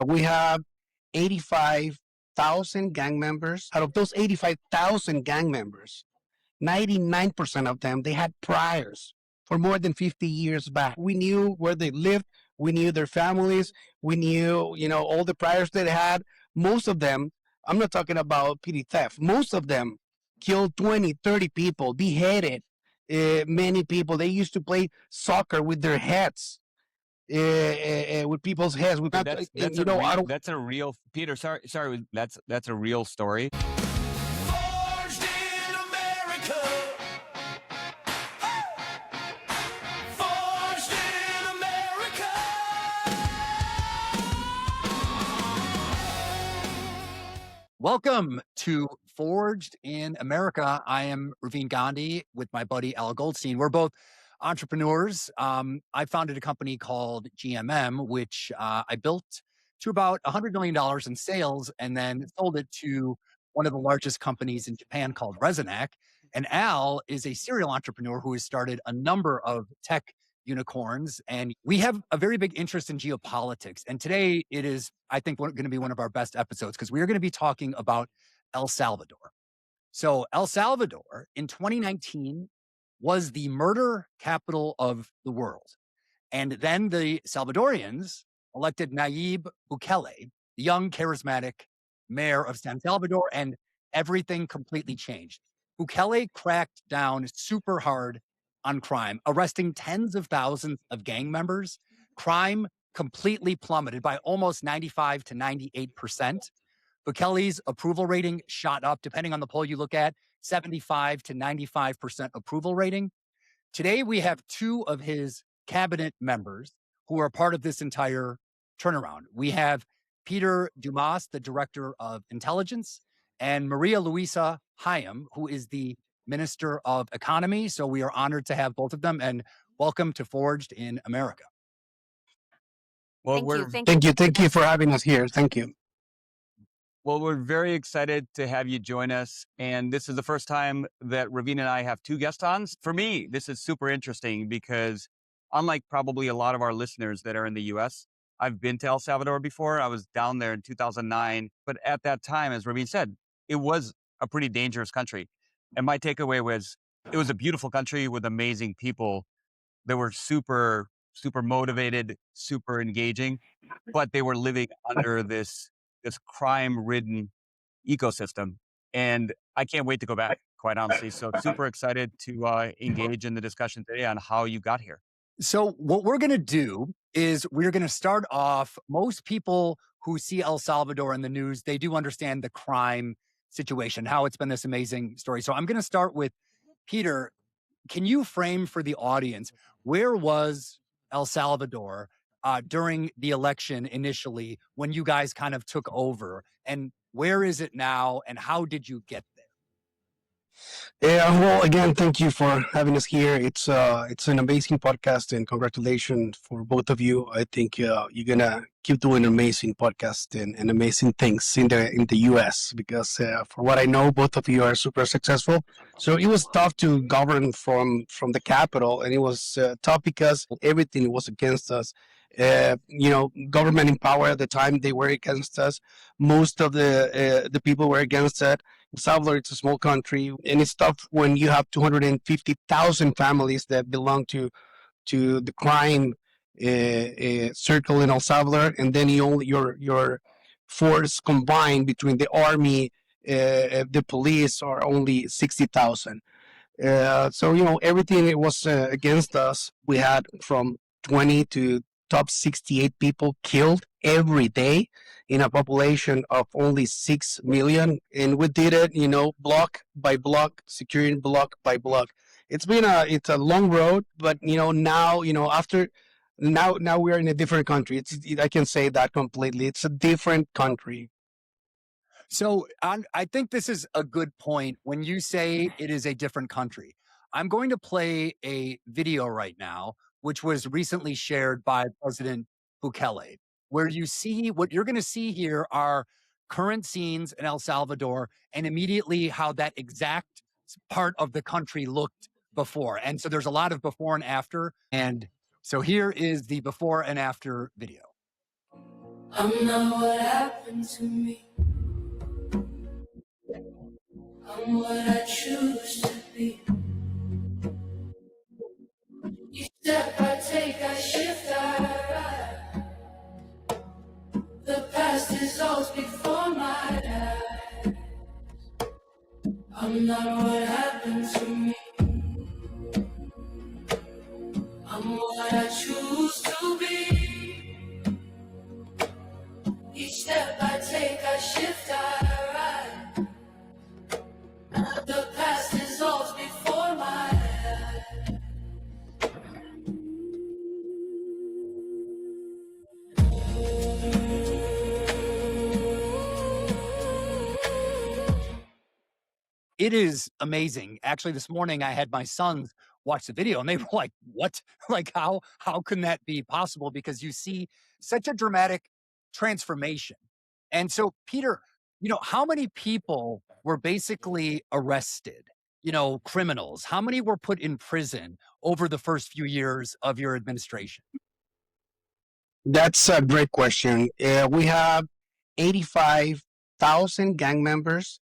We have 85,000 gang members. Out of those 85,000 gang members, 99% of them, they had priors for more than 50 years back. We knew where they lived. We knew their families. We knew, all the priors they had. Most of them, I'm not talking about petty theft. Most of them killed 20, 30 people, beheaded many people. They used to play soccer with their heads, with people's heads. That's a real Peter. Sorry. That's a real story. Forged in America. Forged in America. Welcome to Forged in America. I am Ravin Gandhi with my buddy Al Goldstein. We're both entrepreneurs. I founded a company called GMM, which I built to about $100 million in sales and then sold it to one of the largest companies in Japan called Resonac. And Al is a serial entrepreneur who has started a number of tech unicorns. And we have a very big interest in geopolitics. And today it is, I think, going to be one of our best episodes because we are going to be talking about El Salvador. So El Salvador in 2019 was the murder capital of the world. And then the Salvadorians elected Nayib Bukele, the young, charismatic mayor of San Salvador, and everything completely changed. Bukele cracked down super hard on crime, arresting tens of thousands of gang members. Crime completely plummeted by almost 95 to 98%. Bukele's approval rating shot up, depending on the poll you look at, 75 to 95% approval rating. Today, we have two of his cabinet members who are part of this entire turnaround. We have Peter Dumas, the director of intelligence, and Maria Luisa Hayem, who is the Minister of Economy. So we are honored to have both of them, and welcome to Forged in America. Well, Thank you for having us here. Thank you. Well, we're very excited to have you join us. And this is the first time that Ravin and I have two guest ons. For me, this is super interesting because unlike probably a lot of our listeners that are in the US, I've been to El Salvador before. I was down there in 2009. But at that time, as Ravin said, it was a pretty dangerous country. And my takeaway was it was a beautiful country with amazing people that were super, super motivated, super engaging, but they were living under this crime-ridden ecosystem. And I can't wait to go back, quite honestly. So super excited to engage in the discussion today on how you got here. So what we're going to do is we're going to start off, most people who see El Salvador in the news, they do understand the crime situation, how it's been this amazing story. So I'm going to start with Peter. Can you frame for the audience, where was El Salvador during the election initially when you guys kind of took over, and where is it now and how did you get there? Yeah, well, again, thank you for having us here. It's an amazing podcast, and congratulations for both of you. I think you're gonna keep doing amazing podcast and amazing things in the U.S. because for what I know, both of you are super successful. So it was tough to govern from the capital, and it was tough because everything was against us. Government in power at the time, they were against us. Most of the people were against it. El Salvador, it's a small country, and it's tough when you have 250,000 families that belong to the crime circle in El Salvador, and then your force combined between the army, the police are only 60,000. So everything it was against us. We had from 20 to top 68 people killed every day in a population of only 6 million. And we did it, block by block, securing block by block. It's a long road, but now we're in a different country. I can say that completely. It's a different country. So I think this is a good point when you say it is a different country. I'm going to play a video right now, which was recently shared by President Bukele, where you see what you're going to see here are current scenes in El Salvador and immediately how that exact part of the country looked before. And so there's a lot of before and after. And so here is the before and after video. I'm not what happened to me. I'm what I choose to be. Each step I take, I shift, I ride. The past dissolves before my eyes. I'm not what happened to me. I'm what I choose to be. Each step I take, I shift, I ride. The past dissolves before my eyes. It is amazing. Actually, this morning I had my sons watch the video and they were like, what? Like, how can that be possible? Because you see such a dramatic transformation. And so, Peter, how many people were basically arrested? Criminals. How many were put in prison over the first few years of your administration? That's a great question. We have 85,000 gang members.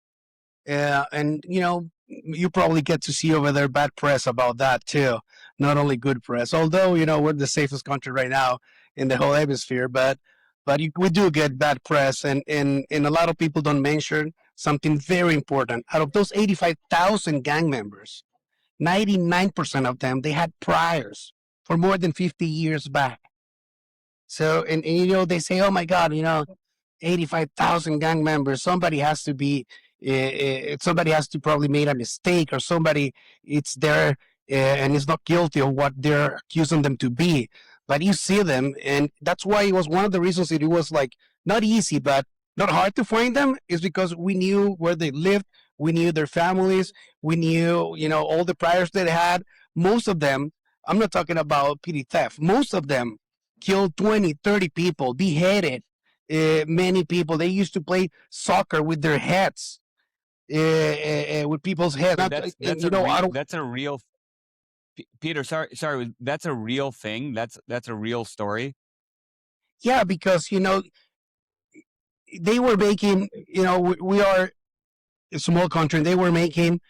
And you probably get to see over there bad press about that too. Not only good press, although we're the safest country right now in the whole hemisphere, but we do get bad press, and a lot of people don't mention something very important. Out of those 85,000 gang members, 99% of them, they had priors for more than 50 years back. So, and they say, oh my God, 85,000 gang members. Somebody has to probably made a mistake, or somebody it's there and is not guilty of what they're accusing them to be. But you see them, and that's why it was one of the reasons that it was like not easy, but not hard to find them, is because we knew where they lived, we knew their families, we knew, all the priors they had. Most of them, I'm not talking about petty theft, most of them killed 20, 30 people, beheaded many people. They used to play soccer with their heads, with people's heads. That's a real Peter. Sorry, that's a real thing. That's a real story. Yeah, because they were making. We are a small country, and they were making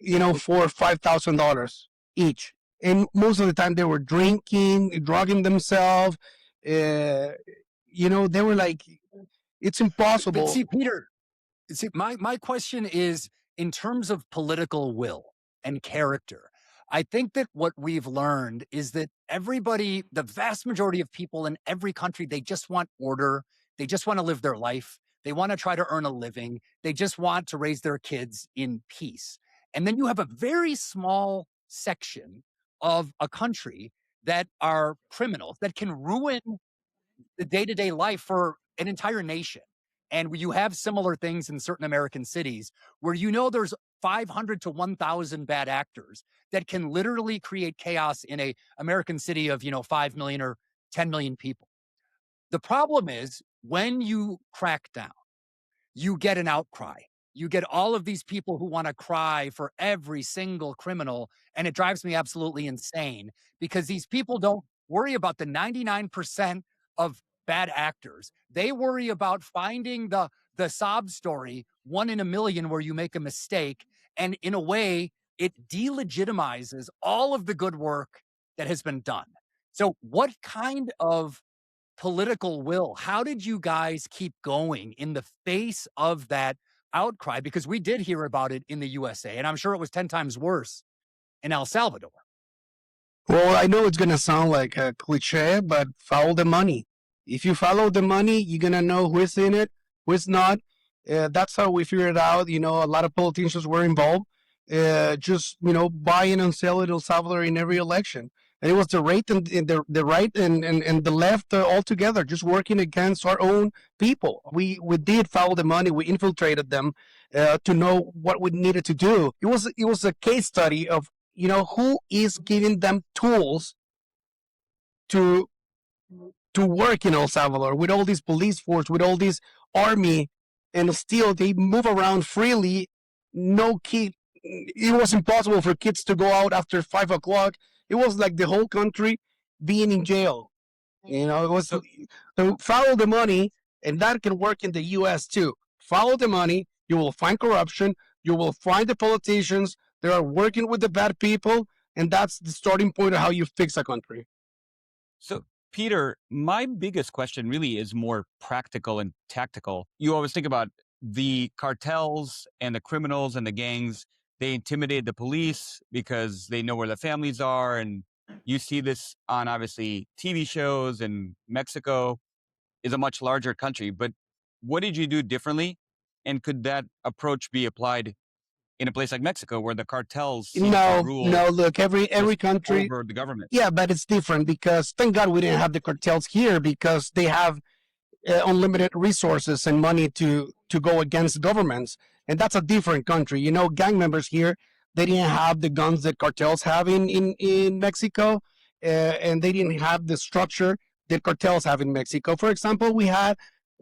$4,000-$5,000 each, and most of the time they were drinking, drugging themselves. They were like, it's impossible. But see, Peter, my question is, in terms of political will and character, I think that what we've learned is that everybody, the vast majority of people in every country, they just want order. They just want to live their life. They want to try to earn a living. They just want to raise their kids in peace. And then you have a very small section of a country that are criminals that can ruin the day-to-day life for an entire nation. And you have similar things in certain American cities where there's 500 to 1,000 bad actors that can literally create chaos in a American city of 5 million or 10 million people. The problem is, when you crack down, you get an outcry. You get all of these people who want to cry for every single criminal, and it drives me absolutely insane, because these people don't worry about the 99% of bad actors. They worry about finding the sob story, 1 in a million, where you make a mistake, and in a way, it delegitimizes all of the good work that has been done. So what kind of political will, how did you guys keep going in the face of that outcry? Because we did hear about it in the USA, and I'm sure it was 10 times worse in El Salvador. Well, I know it's going to sound like a cliche, but follow the money. If you follow the money, you're going to know who's in it, who's not. That's how we figured out, a lot of politicians were involved, just, buying and selling El Salvador in every election. And it was the right and the right and the left all together, just working against our own people. We did follow the money. We infiltrated them to know what we needed to do. It was a case study of who is giving them tools to work in El Salvador with all these police force, with all this army, and still they move around freely. No kid. It was impossible for kids to go out after 5 o'clock. It was like the whole country being in jail. It was to follow the money And that can work in the US too. Follow the money, you will find corruption, you will find the politicians that are working with the bad people, and that's the starting point of how you fix a country. So, Peter, my biggest question really is more practical and tactical. You always think about the cartels and the criminals and the gangs. They intimidate the police because they know where the families are. And you see this on obviously TV shows, and Mexico is a much larger country. But what did you do differently? And could that approach be applied in a place like Mexico where the cartels seem to rule No. Look, every country, over the government? yeah, but it's different because thank God we didn't have the cartels here because they have unlimited resources and money to go against governments, and that's a different country. You know, gang members here, they didn't have the guns that cartels have in Mexico, and they didn't have the structure that cartels have in Mexico. For example, we had,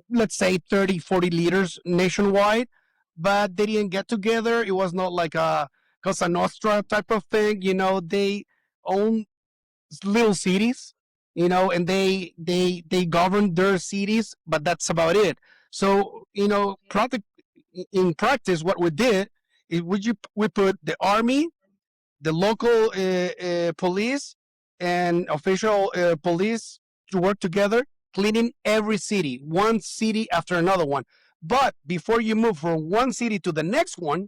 let's say, 30, 40 leaders nationwide, but they didn't get together. It was not like a Cosa Nostra type of thing. You know, they own little cities, you know, and they govern their cities, but that's about it. So, you know, in practice, what we did is we put the army, the local police, and official police to work together, cleaning every city, one city after another one. But before you move from one city to the next one,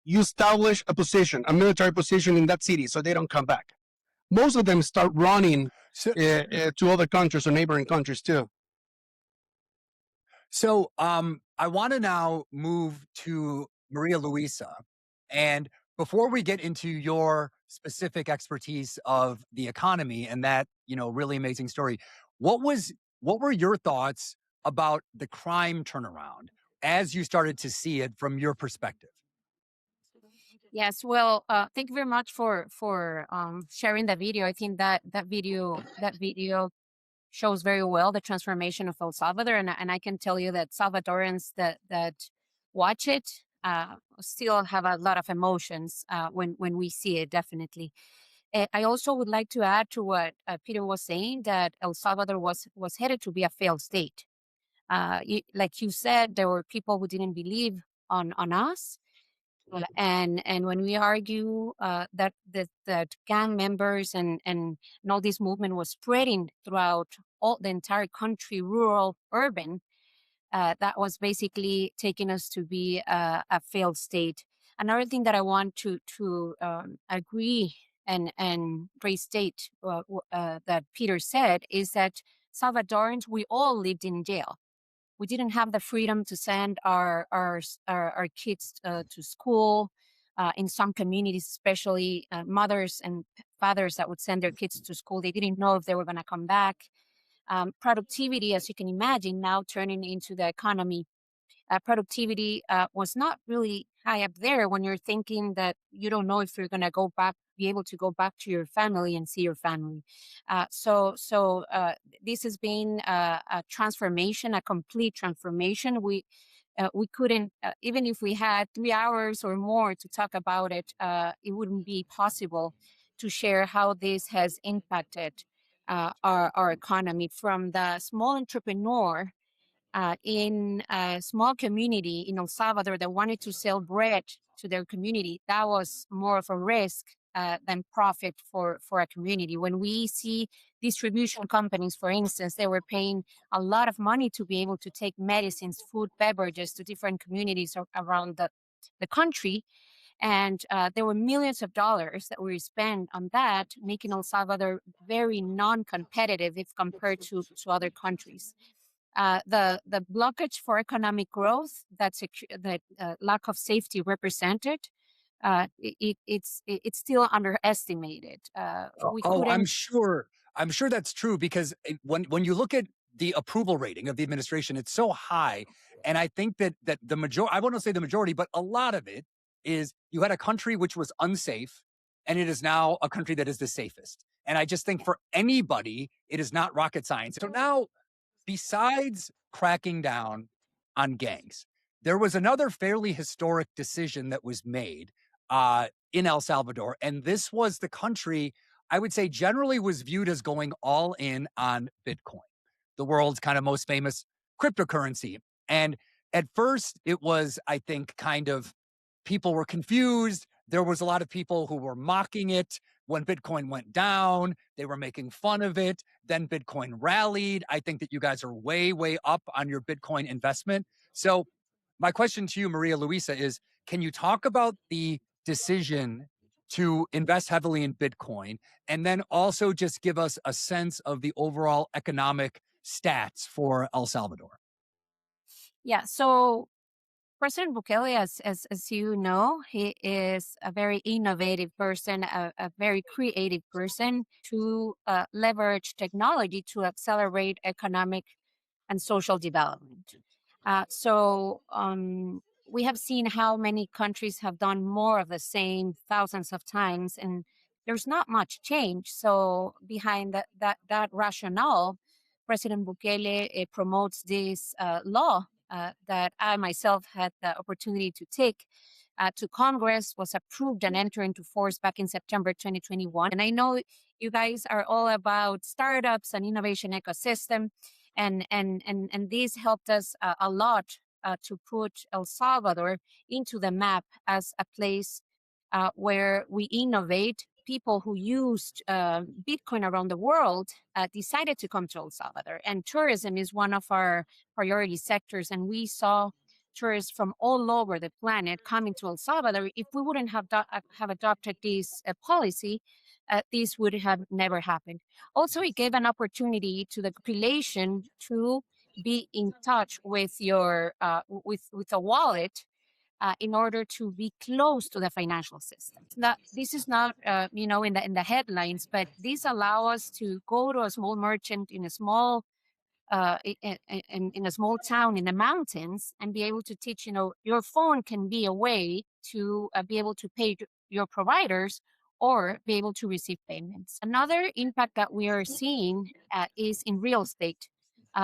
you establish a position, a military position in that city, so they don't come back. Most of them start running So, to other countries or neighboring countries too. So I want to now move to Maria Luisa. And before we get into your specific expertise of the economy and that, really amazing story, what were your thoughts about the crime turnaround as you started to see it from your perspective? Yes, well, thank you very much for sharing that video. I think that video shows very well the transformation of El Salvador, and I can tell you that Salvadorans that watch it still have a lot of emotions when we see it. Definitely, I also would like to add to what Peter was saying, that El Salvador was headed to be a failed state. Like you said, there were people who didn't believe on us, and when we argue that gang members and all this movement was spreading throughout all the entire country, rural, urban, that was basically taking us to be a failed state. Another thing that I want to agree and restate that Peter said is that Salvadorans, we all lived in jail. We didn't have the freedom to send our kids to school. In some communities, especially mothers and fathers that would send their kids to school, they didn't know if they were going to come back. Productivity, as you can imagine, now turning into the economy. Productivity was not really high up there when you're thinking that you don't know if you're going to be able to go back to your family and see your family. So this has been a transformation, a complete transformation. We couldn't, even if we had 3 hours or more to talk about it, it wouldn't be possible to share how this has impacted our economy, from the small entrepreneur in a small community in El Salvador that wanted to sell bread to their community. That was more of a risk than profit for a community. When we see distribution companies, for instance, they were paying a lot of money to be able to take medicines, food, beverages to different communities around the country. And there were millions of dollars that were spent on that, making El Salvador very non-competitive if compared to other countries. The blockage for economic growth, that lack of safety represented, it's still underestimated. We Oh, I'm couldn't. sure. I'm sure that's true because when you look at the approval rating of the administration, it's so high, and I think that the majority, I won't say the majority, but a lot of it is you had a country which was unsafe, and it is now a country that is the safest. And I just think for anybody, it is not rocket science. So now, besides cracking down on gangs, there was another fairly historic decision that was made in El Salvador. And this was the country, I would say, generally was viewed as going all in on Bitcoin, the world's kind of most famous cryptocurrency. And at first, it was, I think, kind of people were confused. There was a lot of people who were mocking it when Bitcoin went down. They were making fun of it. Then Bitcoin rallied. I think that you guys are way, way up on your Bitcoin investment. So my question to you, Maria Luisa, is can you talk about the decision to invest heavily in Bitcoin and then also just give us a sense of the overall economic stats for El Salvador? Yeah. So President Bukele, as you know, he is a very innovative person, a very creative person to leverage technology to accelerate economic and social development. So we have seen how many countries have done more of the same thousands of times, and there's not much change. So behind that rationale, President Bukele promotes this law that I myself had the opportunity to take to Congress, was approved and entered into force back in September 2021. And I know you guys are all about startups and innovation ecosystem, and this helped us a lot to put El Salvador into the map as a place where we innovate. People who used Bitcoin around the world decided to come to El Salvador, and tourism is one of our priority sectors. And we saw tourists from all over the planet coming to El Salvador. If we wouldn't have adopted this policy, this would have never happened. Also, it gave an opportunity to the population to be in touch with your with a wallet in order to be close to the financial system. That this is not, in the headlines, but these allow us to go to a small merchant in a small in a small town in the mountains and be able to teach. Your phone can be a way to be able to pay your providers or be able to receive payments. Another impact that we are seeing is in real estate.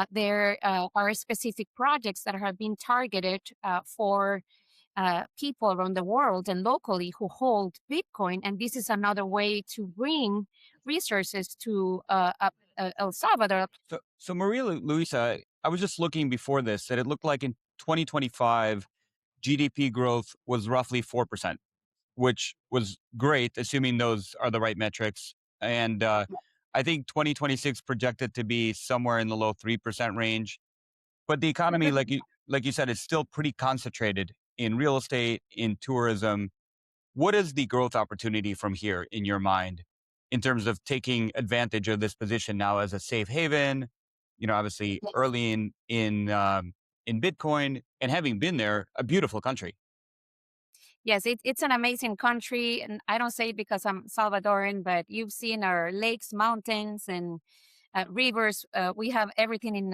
There are specific projects that have been targeted for people around the world and locally who hold Bitcoin. And this is another way to bring resources to El Salvador. So Maria Luisa, I was just looking before this that it looked like in 2025, GDP growth was roughly 4%, which was great, assuming those are the right metrics. And I think 2026 projected to be somewhere in the low 3% range. But the economy, like you said, is still pretty concentrated in real estate, in tourism. What is the growth opportunity from here in your mind in terms of taking advantage of this position now as a safe haven? Obviously early in Bitcoin, and having been there, a beautiful country. Yes, it's an amazing country. And I don't say it because I'm Salvadoran, but you've seen our lakes, mountains, and rivers. We have everything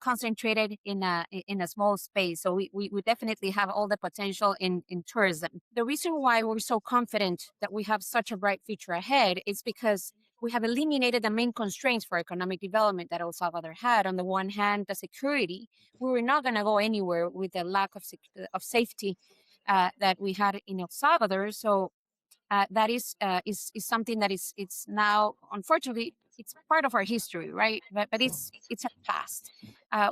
concentrated in a small space. So we definitely have all the potential in tourism. The reason why we're so confident that we have such a bright future ahead is because we have eliminated the main constraints for economic development that El Salvador had. On the one hand, the security. We were not going to go anywhere with the lack of safety that we had in El Salvador. So that is something that it's now, unfortunately, it's part of our history, right? But it's a past.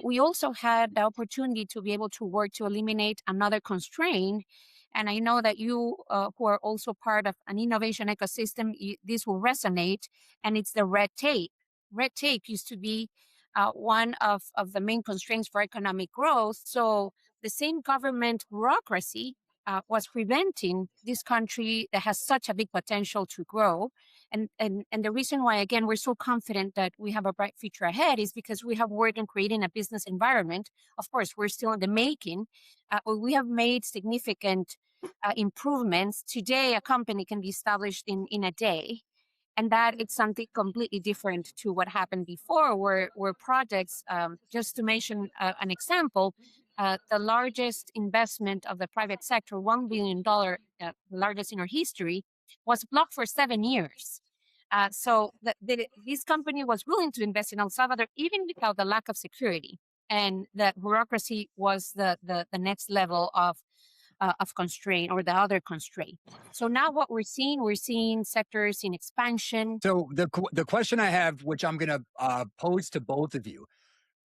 We also had the opportunity to be able to work to eliminate another constraint. And I know that you, who are also part of an innovation ecosystem, this will resonate. And it's the red tape. Red tape used to be one of the main constraints for economic growth. So the same government bureaucracy was preventing this country that has such a big potential to grow. And the reason why, again, we're so confident that we have a bright future ahead is because we have worked on creating a business environment. Of course, we're still in the making, but we have made significant improvements. Today, a company can be established in a day. And that it's something completely different to what happened before, where projects, just to mention an example, the largest investment of the private sector, $1 billion, the largest in our history, was blocked for 7 years. So this company was willing to invest in El Salvador even without the lack of security. And that bureaucracy was the next level of constraint, or the other constraint. So now what we're seeing sectors in expansion. So the question I have, which I'm going to pose to both of you,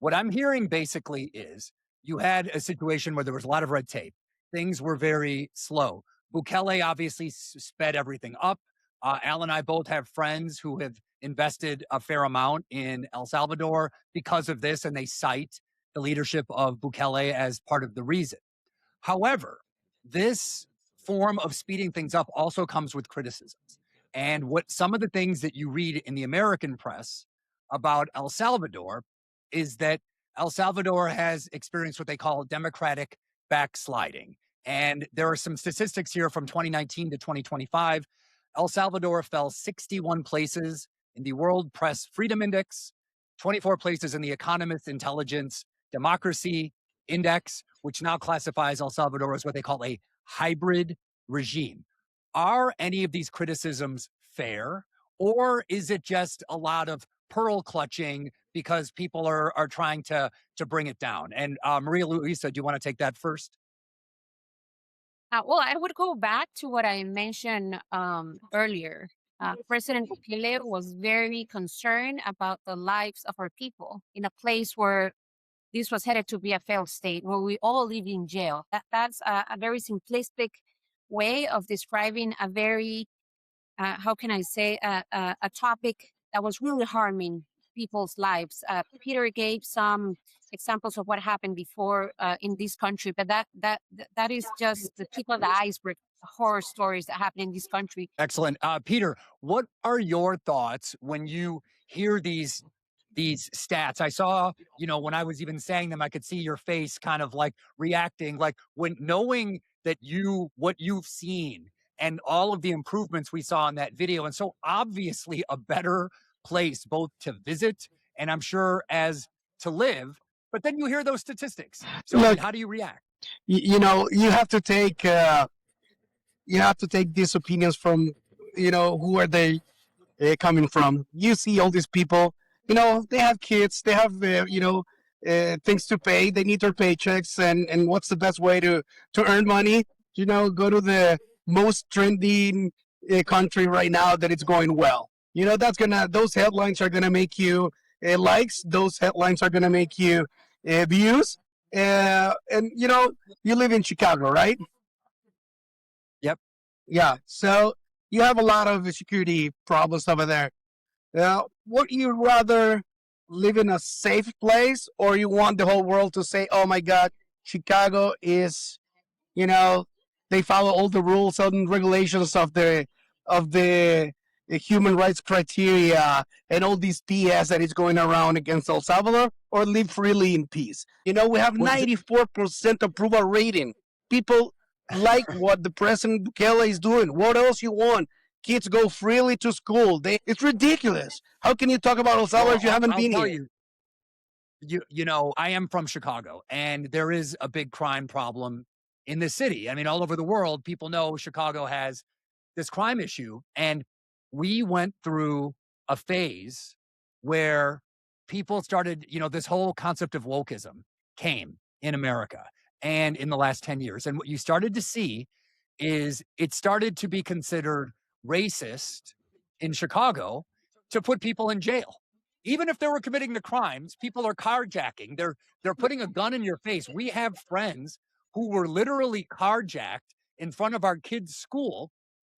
What I'm hearing basically is you had a situation where there was a lot of red tape. Things were very slow. Bukele obviously sped everything up. Al and I both have friends who have invested a fair amount in El Salvador because of this, and they cite the leadership of Bukele as part of the reason. However, this form of speeding things up also comes with criticisms. And what some of the things that you read in the American press about El Salvador is that El Salvador has experienced what they call democratic backsliding. And there are some statistics here from 2019 to 2025. El Salvador fell 61 places in the World Press Freedom Index, 24 places in the Economist Intelligence Democracy Index, which now classifies El Salvador as what they call a hybrid regime. Are any of these criticisms fair, or is it just a lot of pearl clutching because people are trying to bring it down? And Maria Luisa, do you want to take that first? Well, I would go back to what I mentioned earlier. President Bukele was very concerned about the lives of our people in a place where this was headed to be a failed state, where we all live in jail. That's a very simplistic way of describing a very, how can I say, a topic that was really harming people's lives. Peter gave some examples of what happened before in this country, but that is just the tip of the iceberg. Horror stories that happen in this country. Excellent. Peter, what are your thoughts when you hear these stats? I saw, when I was even saying them, I could see your face kind of like reacting, like when knowing that what you've seen and all of the improvements we saw in that video. And so obviously a better place both to visit and I'm sure as to live, but then you hear those statistics. So Look, how do you react? you have to take these opinions from who are they coming from. You see all these people, they have kids, they have things to pay, they need their paychecks, and what's the best way to earn money? Go to the most trending country right now that it's going well. Those headlines are gonna make you likes. Those headlines are gonna make you views. And you live in Chicago, right? Yep. Yeah. So you have a lot of security problems over there. Would you rather live in a safe place, or you want the whole world to say, "Oh my God, Chicago is, they follow all the rules and regulations of the human rights criteria and all these BS that is going around against El Salvador, or live freely in peace?" We have 94% approval rating. People like what the President Bukele is doing. What else you want? Kids go freely to school. It's ridiculous. How can you talk about El Salvador if you haven't I'll been tell here? I am from Chicago, and there is a big crime problem in the city. I mean, all over the world, people know Chicago has this crime issue. And we went through a phase where people started, this whole concept of wokism came in America and in the last 10 years. And what you started to see is it started to be considered racist in Chicago to put people in jail. Even if they were committing the crimes, people are carjacking. They're putting a gun in your face. We have friends who were literally carjacked in front of our kids' school,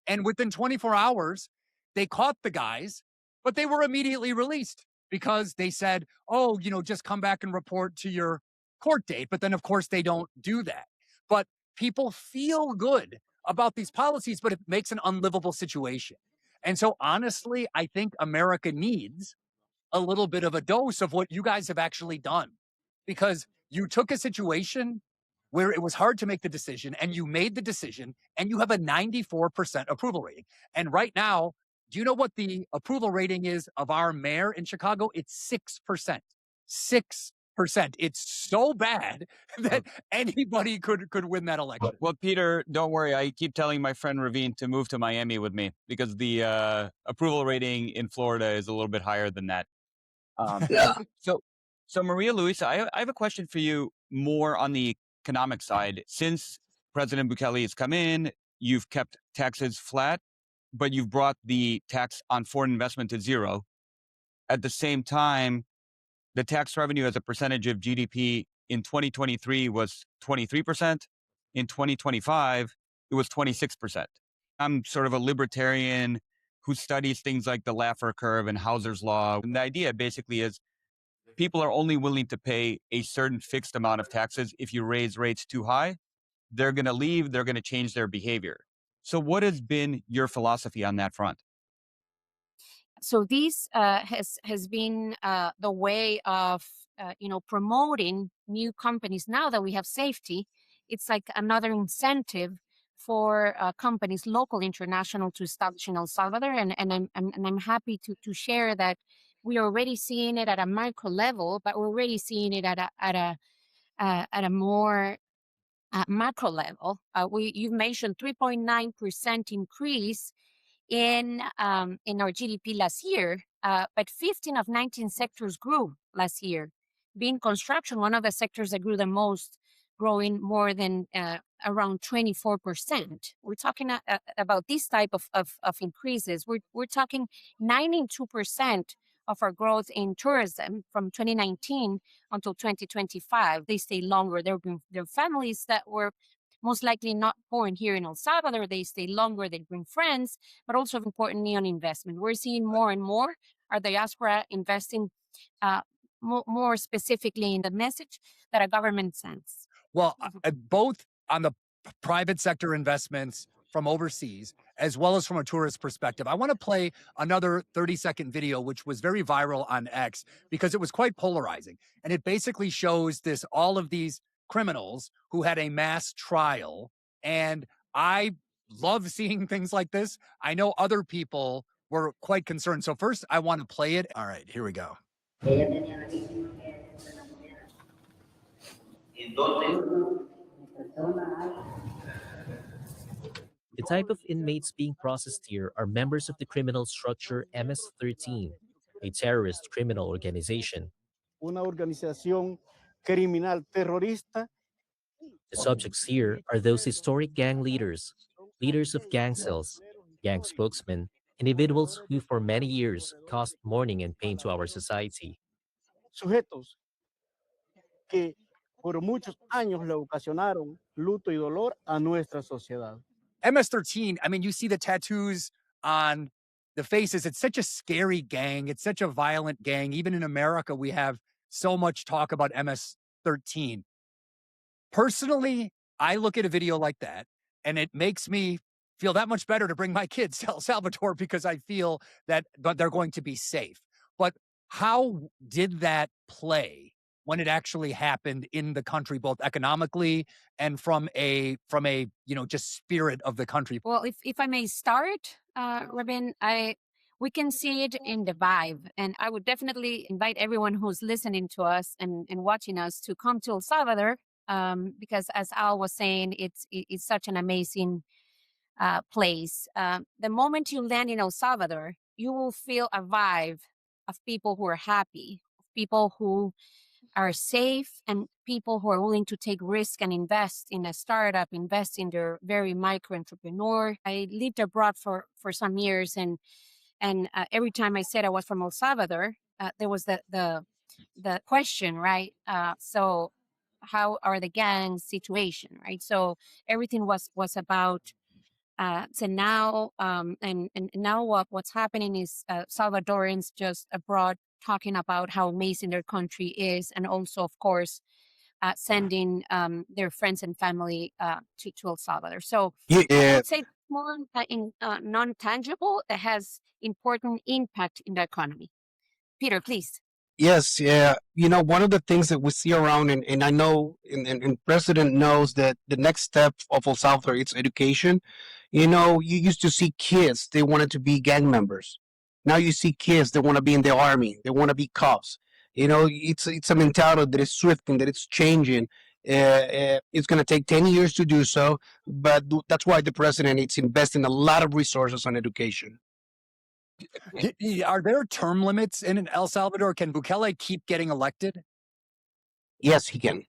and within 24 hours, they caught the guys, but they were immediately released because they said, "Oh, just come back and report to your court date." But then, of course, they don't do that. But people feel good about these policies, but it makes an unlivable situation. And so, honestly, I think America needs a little bit of a dose of what you guys have actually done, because you took a situation where it was hard to make the decision and you made the decision, and you have a 94% approval rating. And right now, do you know what the approval rating is of our mayor in Chicago? It's 6%. 6%. It's so bad that anybody could win that election. Well, Peter, don't worry. I keep telling my friend Ravin to move to Miami with me because the approval rating in Florida is a little bit higher than that. Yeah. So Maria Luisa, I have a question for you more on the economic side. Since President Bukele has come in, you've kept taxes flat, but you've brought the tax on foreign investment to zero. At the same time, The tax revenue as a percentage of GDP in 2023 was 23%. In 2025, it was 26%. I'm sort of a libertarian who studies things like the Laffer curve and Hauser's law. And the idea basically is people are only willing to pay a certain fixed amount of taxes. If you raise rates too high, they're going to leave, they're going to change their behavior. So what has been your philosophy on that front? So this has been the way of promoting new companies. Now that we have safety, it's like another incentive for companies, local, international, to establish in El Salvador. And I'm happy to share that we are already seeing it at a micro level, but we're already seeing it at a more macro level. You've mentioned 3.9% increase in our GDP last year, but 15 of 19 sectors grew last year. Being construction, one of the sectors that grew the most, growing more than around 24%. We're talking about this type of increases. We're talking 92% of our growth in tourism from 2019 until 2025. They stay longer. There are families that were most likely not born here in El Salvador. They stay longer, they bring friends, but also importantly on investment. We're seeing more and more our diaspora investing more specifically in the message that our government sends. Well, both on the private sector investments from overseas, as well as from a tourist perspective. I want to play another 30-second video, which was very viral on X because it was quite polarizing. And it basically shows all of these criminals who had a mass trial. And I love seeing things like this. I know other people were quite concerned. So first, I want to play it. All right, here we go. The type of inmates being processed here are members of the criminal structure MS-13, a terrorist criminal organization. Una organización criminal terrorista. The subjects here are those historic gang leaders, leaders of gang cells, gang spokesmen, individuals who for many years caused mourning and pain to our society. Sujetos que por muchos años le ocasionaron luto y dolor a nuestra sociedad. MS-13, I mean, you see the tattoos on the faces. It's such a scary gang. It's such a violent gang. Even in America, we have so much talk about MS-13. Personally, I look at a video like that, and it makes me feel that much better to bring my kids to El Salvador because I feel that they're going to be safe. But how did that play when it actually happened in the country, both economically and from a just spirit of the country? Well, if I may start, Ravin, we can see it in the vibe, and I would definitely invite everyone who's listening to us and watching us to come to El Salvador, because as Al was saying, it's such an amazing place. The moment you land in El Salvador, you will feel a vibe of people who are happy, people who are safe, and people who are willing to take risk and invest in a startup, invest in their very micro entrepreneur. I lived abroad for some years, and every time I said I was from El Salvador, there was the question, right? So how are the gangs situation, right? So everything was about so now, and now what's happening is Salvadorans just abroad talking about how amazing their country is, and also, of course, sending their friends and family to El Salvador. So I would say more non-tangible, that has important impact in the economy. Peter, please. Yes, yeah. One of the things that we see around, and I know, and President knows that the next step of El Salvador, it's education. You used to see kids, they wanted to be gang members. Now you see kids that want to be in the army, they want to be cops. It's a mentality that is swifting, that it's changing. It's going to take 10 years to do so, but that's why the president is investing a lot of resources on education. Are there term limits in El Salvador? Can Bukele keep getting elected? Yes, he can.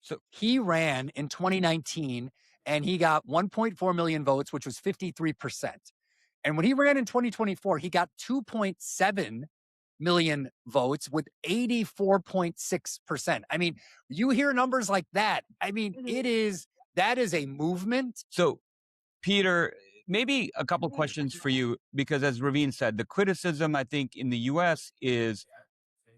So he ran in 2019 and he got 1.4 million votes, which was 53%. And when he ran in 2024, he got 2.7 million votes with 84.6%. I mean, you hear numbers like that. I mean, that is a movement. So, Peter, maybe a couple questions for you, because as Ravin said, the criticism, I think, in the US is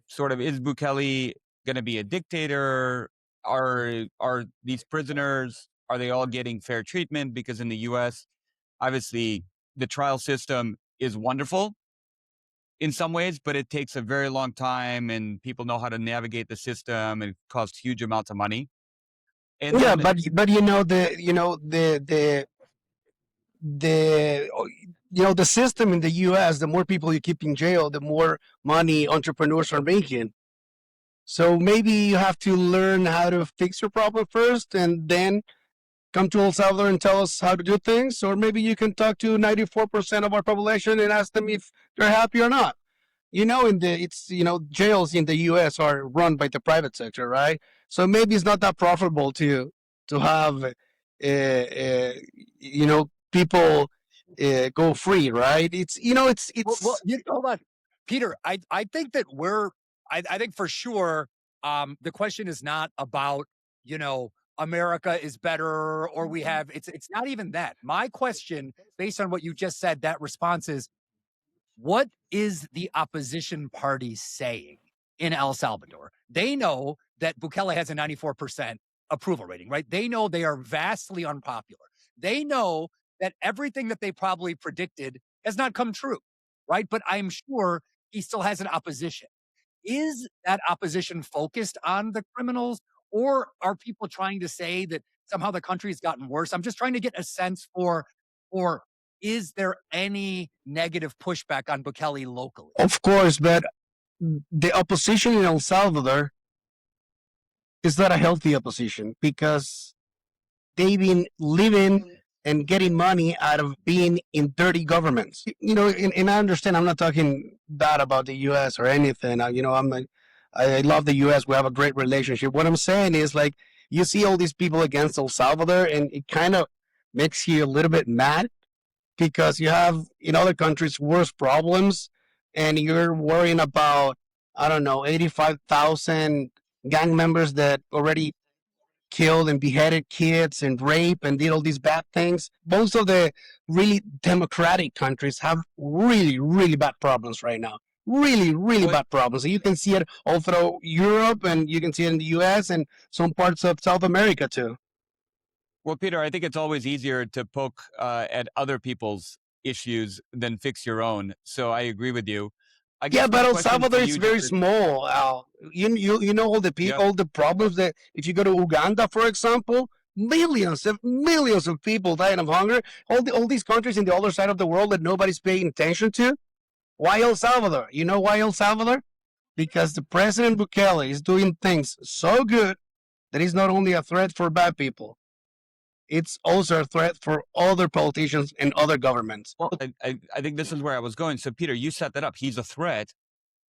sort of, is Bukele going to be a dictator? Are these prisoners, are they all getting fair treatment? Because in the US, obviously, the trial system is wonderful in some ways, but it takes a very long time and people know how to navigate the system and it costs huge amounts of money. And Yeah, then, but the the system in the U.S. The more people you keep in jail, the more money entrepreneurs are making. So maybe you have to learn how to fix your problem first, and then come to El Salvador and tell us how to do things. Or maybe you can talk to 94% of our population and ask them if they're happy or not. Jails in the U.S. are run by the private sector, right? So maybe it's not that profitable to have people go free, right? Well, hold on, Peter. I think that I think for sure, the question is not about, America is better or we have, it's not even that. My question, based on what you just said, that response is, what is the opposition party saying in El Salvador? They know that Bukele has a 94% approval rating, right? They know they are vastly unpopular. They know that everything that they probably predicted has not come true, right? But I'm sure he still has an opposition. Is that opposition focused on the criminals, or are people trying to say that somehow the country has gotten worse? I'm just trying to get a sense for is there any negative pushback on Bukele locally? Of course, but the opposition in El Salvador is not a healthy opposition because they've been living and getting money out of being in dirty governments. And I understand I'm not talking bad about the U.S. or anything. I love the U.S. We have a great relationship. What I'm saying is, like, you see all these people against El Salvador, and it kind of makes you a little bit mad because you have in other countries worse problems, and you're worrying about, I don't know, 85,000 gang members that already killed and beheaded kids and raped and did all these bad things. Most of the really democratic countries have really, really bad problems right now. Really, really bad problems. You can see it all through Europe, and you can see it in the US and some parts of South America too. well, Peter, I think it's always easier to poke at other people's issues than fix your own. So I agree with you. I guess Yeah, my but El question for Salvador is you, very just small, Al. You know all the yeah, all the problems that if you go to Uganda, for example, millions of people dying of hunger. All these countries in the other side of the world that nobody's paying attention to. Why El Salvador? You know why El Salvador? Because the President Bukele is doing things so good that he's not only a threat for bad people, it's also a threat for other politicians and other governments. well, I think this is where I was going. So, Peter, you set that up. He's a threat.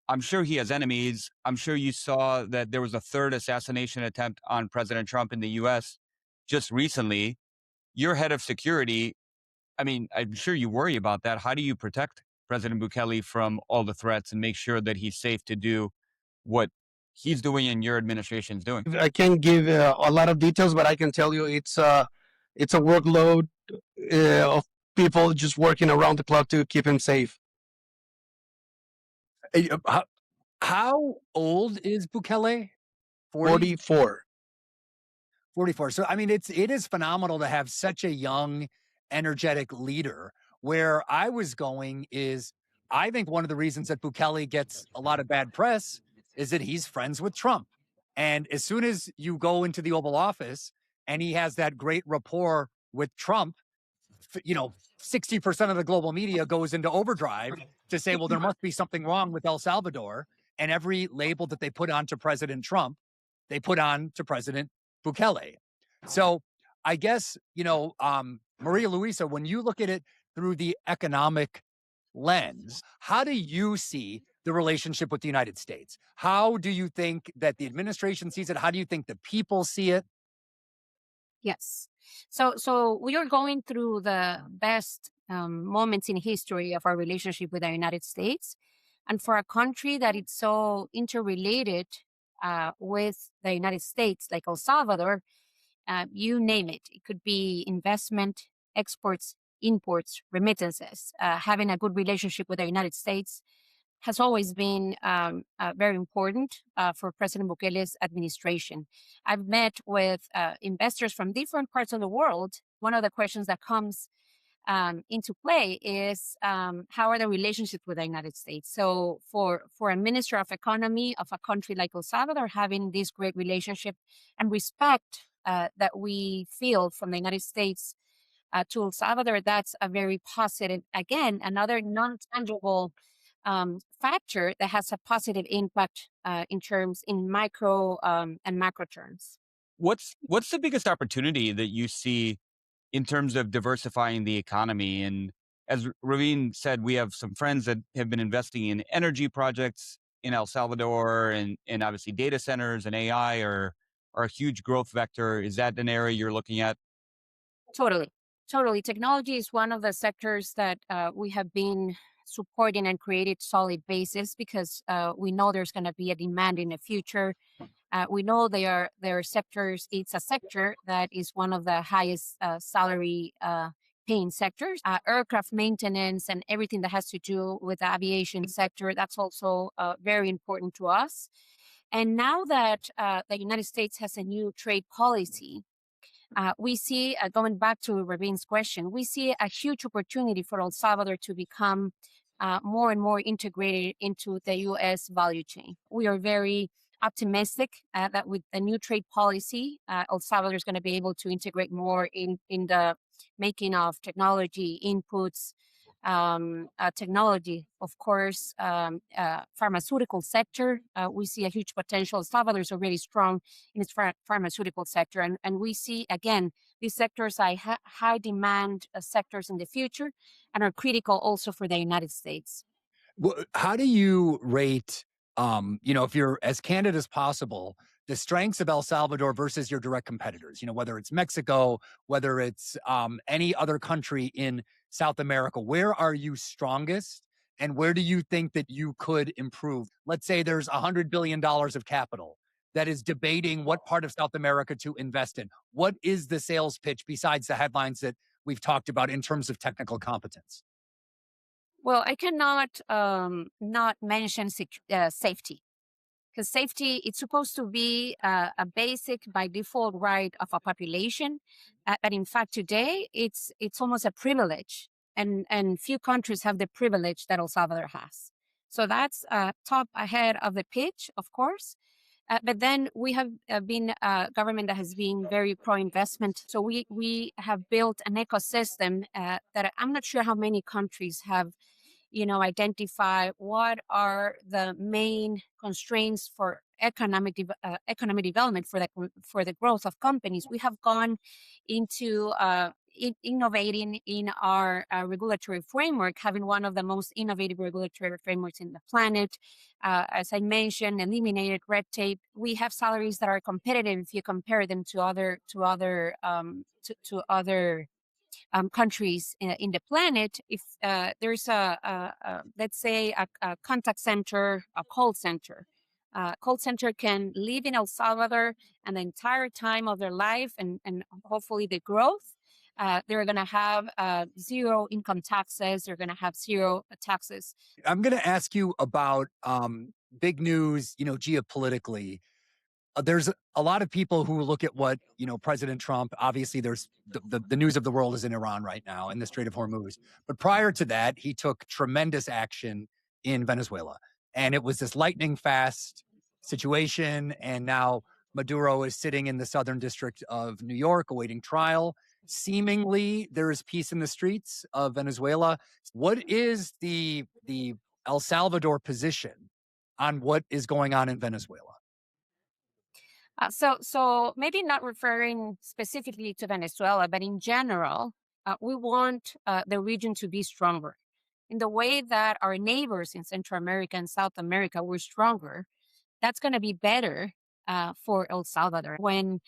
I'm sure he has enemies. I'm sure you saw that there was a third assassination attempt on President Trump in the US just recently. You're head of security. I mean, I'm sure you worry about that. How do you protect President Bukele from all the threats and make sure that he's safe to do what he's doing and your administration's doing? I can't give a lot of details, but I can tell you it's a workload of people just working around the clock to keep him safe. How old is Bukele? 40? 44. 44. So, I mean, it is phenomenal to have such a young, energetic leader. Where I was going is, I think one of the reasons that Bukele gets a lot of bad press is that he's friends with Trump. And as soon as you go into the Oval Office and he has that great rapport with Trump, 60% of the global media goes into overdrive to say, well, there must be something wrong with El Salvador. And every label that they put onto President Trump, they put on to President Bukele. So I guess, Maria Luisa, when you look at it through the economic lens, how do you see the relationship with the United States? How do you think that the administration sees it? How do you think the people see it? Yes. So we are going through the best moments in history of our relationship with the United States. And for a country that is so interrelated with the United States, like El Salvador, you name it. It could be investment, exports, imports, remittances. Having a good relationship with the United States has always been very important for President Bukele's administration. I've met with investors from different parts of the world. One of the questions that comes into play is how are the relationships with the United States? So for a minister of economy of a country like El Salvador, having this great relationship and respect that we feel from the United States to El Salvador, that's a very positive, again, another non-tangible factor that has a positive impact in micro and macro terms. What's the biggest opportunity that you see in terms of diversifying the economy? And as Ravin said, we have some friends that have been investing in energy projects in El Salvador, and obviously data centers and AI are a huge growth vector. Is that an area you're looking at? Totally. Totally. Technology is one of the sectors that we have been supporting and created solid basis because we know there's going to be a demand in the future. We know there are sectors. It's a sector that is one of the highest salary paying sectors. Aircraft maintenance and everything that has to do with the aviation sector, that's also very important to us. And now that the United States has a new trade policy, we see, going back to Ravin's question, we see a huge opportunity for El Salvador to become more and more integrated into the U.S. value chain. We are very optimistic that with the new trade policy, El Salvador is going to be able to integrate more in the making of technology inputs, technology, of course, pharmaceutical sector. We see a huge potential. El Salvador is already strong in its pharmaceutical sector. And we see, again, these sectors are high demand sectors in the future and are critical also for the United States. How do you rate, if you're as candid as possible, the strengths of El Salvador versus your direct competitors? Whether it's Mexico, whether it's any other country in South America, where are you strongest? And where do you think that you could improve? Let's say there's $100 billion of capital that is debating what part of South America to invest in. What is the sales pitch besides the headlines that we've talked about in terms of technical competence? Well, I cannot not mention safety, because safety, it's supposed to be a basic by default right of a population. But in fact, today, it's almost a privilege. And few countries have the privilege that El Salvador has. So that's top ahead of the pitch, of course. But then we have been a government that has been very pro-investment. So we have built an ecosystem that I'm not sure how many countries have identify what are the main constraints for economic development for the growth of companies. We have gone into innovating in our regulatory framework, having one of the most innovative regulatory frameworks in the planet. As I mentioned, eliminated red tape. We have salaries that are competitive if you compare them to other countries in the planet. If there's let's say a contact center, a call center can live in El Salvador, and the entire time of their life and hopefully the growth, they're going to have zero income taxes. They're going to have zero taxes. I'm going to ask you about big news, geopolitically. There's a lot of people who look at what, President Trump, obviously there's the news of the world is in Iran right now in the Strait of Hormuz. But prior to that, he took tremendous action in Venezuela. And it was this lightning fast situation. And now Maduro is sitting in the Southern District of New York awaiting trial. Seemingly, there is peace in the streets of Venezuela. What is the El Salvador position on what is going on in Venezuela? So maybe not referring specifically to Venezuela, but in general, we want the region to be stronger. In the way that our neighbors in Central America and South America were stronger, that's going to be better for El Salvador. When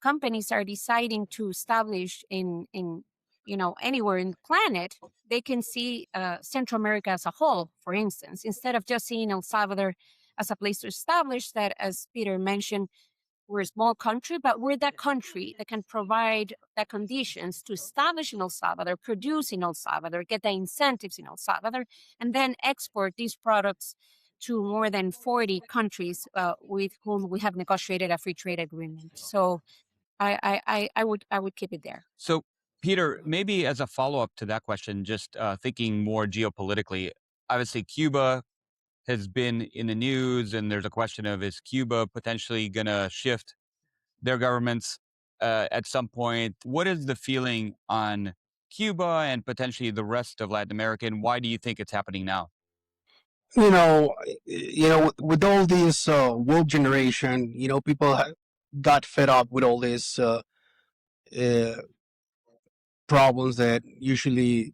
companies are deciding to establish in anywhere in the planet, they can see Central America as a whole, for instance, instead of just seeing El Salvador as a place to establish that, as Peter mentioned, we're a small country, but we're that country that can provide the conditions to establish in El Salvador, produce in El Salvador, get the incentives in El Salvador, and then export these products to more than 40 countries with whom we have negotiated a free trade agreement. So I would keep it there. So, Peter, maybe as a follow up to that question, just thinking more geopolitically, obviously Cuba has been in the news, and there's a question of, is Cuba potentially going to shift their governments at some point? What is the feeling on Cuba and potentially the rest of Latin America, and why do you think it's happening now? With all this woke generation, people got fed up with all these uh, problems that usually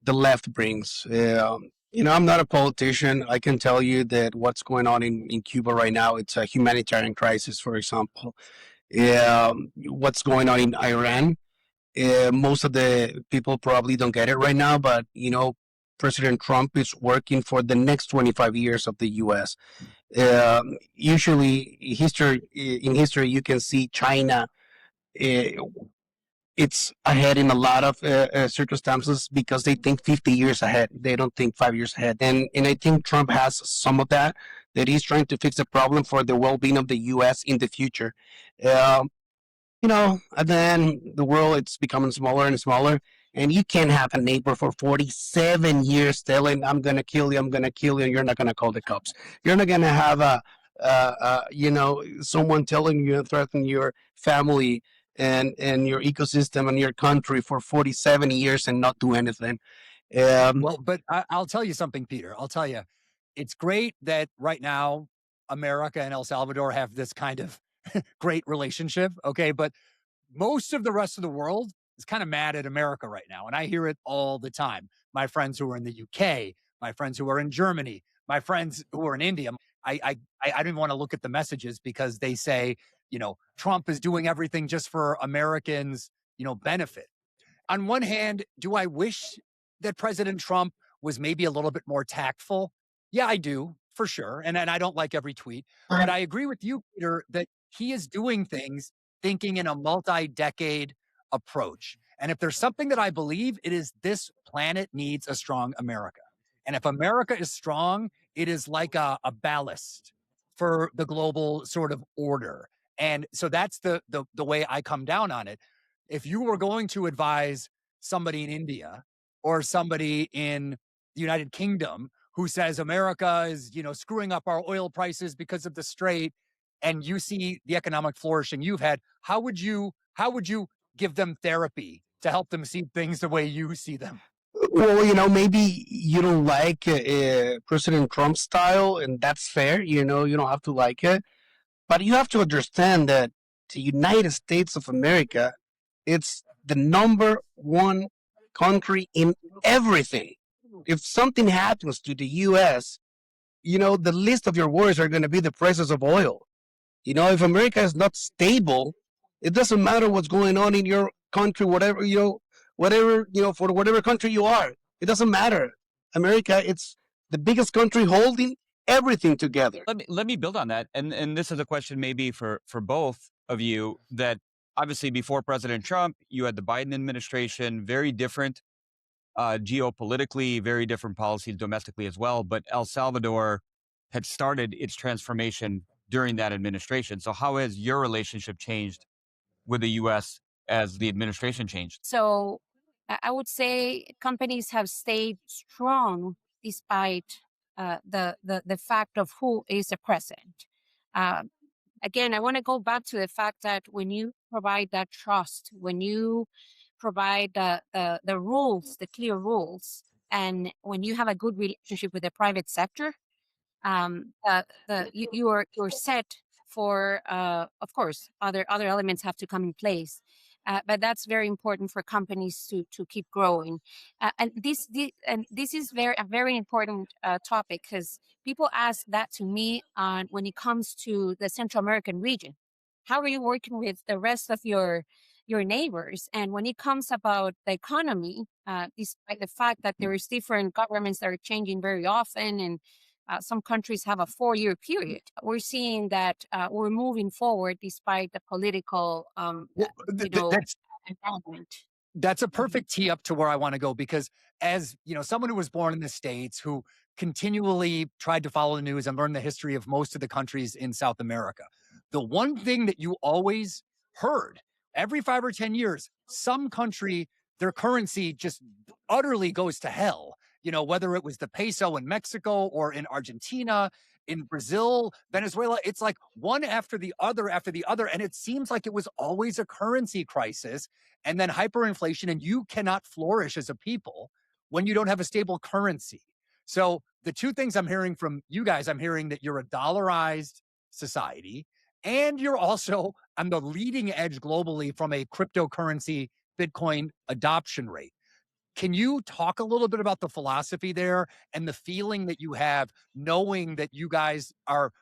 the left brings. I'm not a politician. I can tell you that what's going on in Cuba right now, it's a humanitarian crisis, for example. What's going on in Iran, most of the people probably don't get it right now, but President Trump is working for the next 25 years of the U.S. Usually, in history, you can see China. Uh, it's ahead in a lot of circumstances because they think 50 years ahead. They don't think 5 years ahead. And I think Trump has some of that, that he's trying to fix the problem for the well-being of the U.S. in the future. Um, and then the world, it's becoming smaller and smaller, and you can't have a neighbor for 47 years telling, I'm going to kill you, I'm going to kill you, and you're not going to call the cops. You're not going to have someone telling you, threaten your family and your ecosystem and your country for 47 years and not do anything. Well, but I'll tell you something, Peter. I'll tell you, it's great that right now America and El Salvador have this kind of great relationship. Okay. But most of the rest of the world is kind of mad at America right now. And I hear it all the time. My friends who are in the UK, my friends who are in Germany, my friends who are in India. I don't want to look at the messages because they say, Trump is doing everything just for Americans, benefit. On one hand, do I wish that President Trump was maybe a little bit more tactful? Yeah, I do, for sure. And I don't like every tweet. But I agree with you, Peter, that he is doing things thinking in a multi-decade approach. And if there's something that I believe, it is this planet needs a strong America. And if America is strong, it is like a ballast for the global sort of order. And so that's the way I come down on it. If you were going to advise somebody in India or somebody in the United Kingdom who says America is, screwing up our oil prices because of the strait, and you see the economic flourishing you've had, how would you give them therapy to help them see things the way you see them? Well, maybe you don't like President Trump's style, and that's fair. You don't have to like it. But you have to understand that the United States of America, it's the number one country in everything. If something happens to the U.S., the list of your worries are going to be the prices of oil. If America is not stable, it doesn't matter what's going on in your country, whatever, for whatever country you are. It doesn't matter. America, it's the biggest country holding everything together. Let me build on that, and this is a question maybe for both of you. That obviously before President Trump, you had the Biden administration, very different geopolitically, very different policies domestically as well. But El Salvador had started its transformation during that administration. So how has your relationship changed with the U.S. as the administration changed? So I would say companies have stayed strong despite the fact of who is the president. Again, I want to go back to the fact that when you provide that trust, when you provide the rules, the clear rules, and when you have a good relationship with the private sector, you're set for. Of course, other elements have to come in place. But that's very important for companies to keep growing, and this is a very important topic, because people ask that to me when it comes to the Central American region. How are you working with the rest of your your neighbors. And when it comes about the economy, despite the fact that there is different governments that are changing very often, and some countries have a 4-year period, we're seeing that we're moving forward despite the political, Well, environment. that's a perfect tee up to where I want to go, because as someone who was born in the States, who continually tried to follow the news and learn the history of most of the countries in South America, the one thing that you always heard every 5 or 10 years, some country, their currency just utterly goes to hell. Whether it was the peso in Mexico or in Argentina, in Brazil, Venezuela, it's like one after the other after the other. And it seems like it was always a currency crisis and then hyperinflation, and you cannot flourish as a people when you don't have a stable currency. So the two things I'm hearing from you guys, I'm hearing that you're a dollarized society, and you're also on the leading edge globally from a cryptocurrency Bitcoin adoption rate. Can you talk a little bit about the philosophy there and the feeling that you have, knowing that you guys are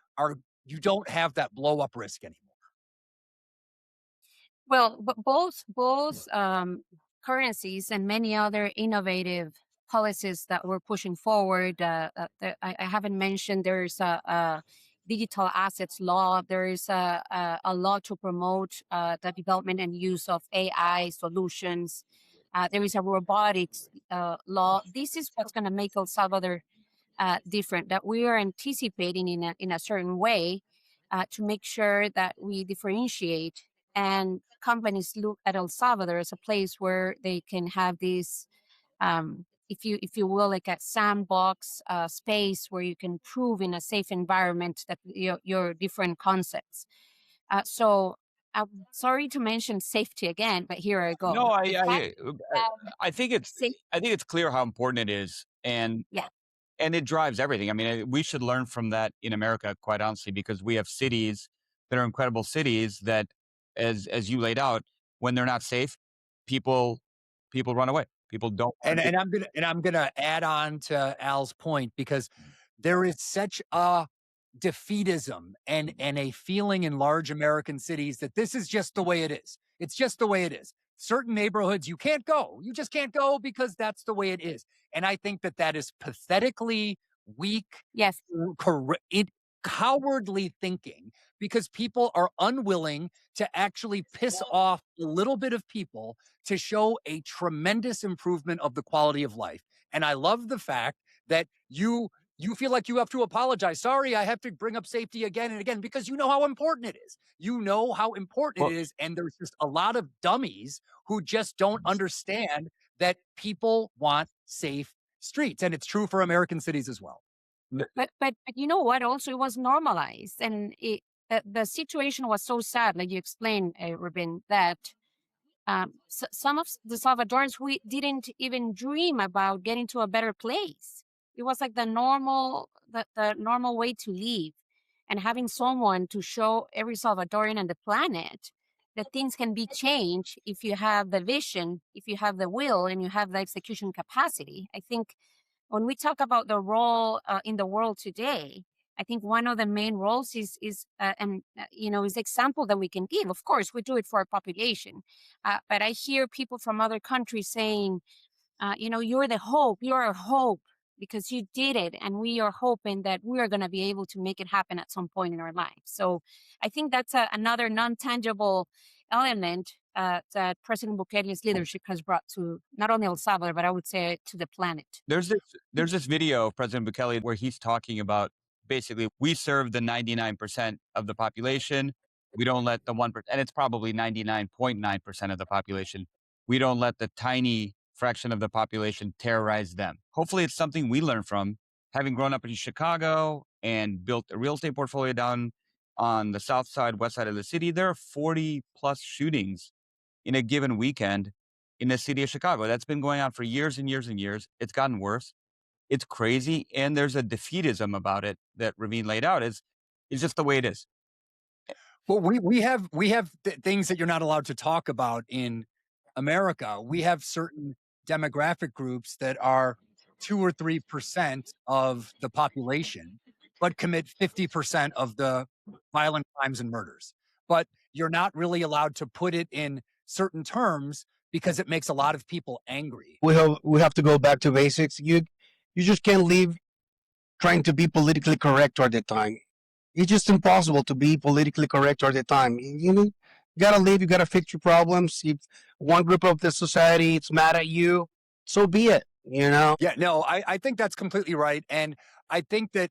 you don't have that blow up risk anymore? Well, but both currencies and many other innovative policies that we're pushing forward. I haven't mentioned there's a digital assets law. There is a law to promote the development and use of AI solutions. There is a robotics law. This is what's going to make El Salvador different. That we are anticipating in a certain way to make sure that we differentiate, and companies look at El Salvador as a place where they can have this, if you will, like a sandbox space where you can prove in a safe environment that your different concepts. So I'm sorry to mention safety again, but here I go. No, The fact I think it's safe, I think it's clear how important it is, yeah. and it drives everything. I mean, we should learn from that in America, quite honestly, because we have cities that are incredible cities that, as you laid out, when they're not safe, people run away. People don't. And I'm gonna add on to Al's point, because there is such a defeatism and a feeling in large American cities that this is just the way it is. It's just the way it is. Certain neighborhoods you can't go. You just can't go because that's the way it is. And I think that is pathetically weak, Yes. cowardly thinking, because people are unwilling to actually piss off a little bit of people to show a tremendous improvement of the quality of life. And I love the fact that you feel like you have to apologize. Sorry, I have to bring up safety again and again, because you know how important it is. You know how important it is. And there's just a lot of dummies who just don't understand that people want safe streets. And it's true for American cities as well. But you know what? Also, it was normalized, and the situation was so sad, like you explained, Ravin, that some of the Salvadorans, we didn't even dream about getting to a better place. It was like the normal way to live, and having someone to show every Salvadorian on the planet that things can be changed if you have the vision, if you have the will, and you have the execution capacity. I think when we talk about the role in the world today, I think one of the main roles is is the example that we can give. Of course, we do it for our population, but I hear people from other countries saying, you're the hope, you're our hope because you did it, and we are hoping that we are going to be able to make it happen at some point in our lives. So I think that's another non-tangible element that President Bukele's leadership has brought to not only El Salvador, but I would say to the planet. There's this video of President Bukele where he's talking about basically we serve the 99% of the population. We don't let the 1%, and it's probably 99.9% of the population. We don't let the tiny fraction of the population terrorize them. Hopefully it's something we learn from, having grown up in Chicago and built a real estate portfolio down on the south side, west side of the city. There are 40 plus shootings in a given weekend in the city of Chicago. That's been going on for years and years and years. It's gotten worse. It's crazy. And there's a defeatism about it that Ravin laid out. It's just the way it is. Well, we have things that you're not allowed to talk about in America. We have certain demographic groups that are 2 or 3% of the population, but commit 50% of the violent crimes and murders. But you're not really allowed to put it in certain terms because it makes a lot of people angry. We have to go back to basics. You just can't live trying to be politically correct all the time. It's just impossible to be politically correct all the time. You gotta live. You gotta fix your problems. If one group of the society is mad at you, so be it. Yeah, no, I think that's completely right. And I think that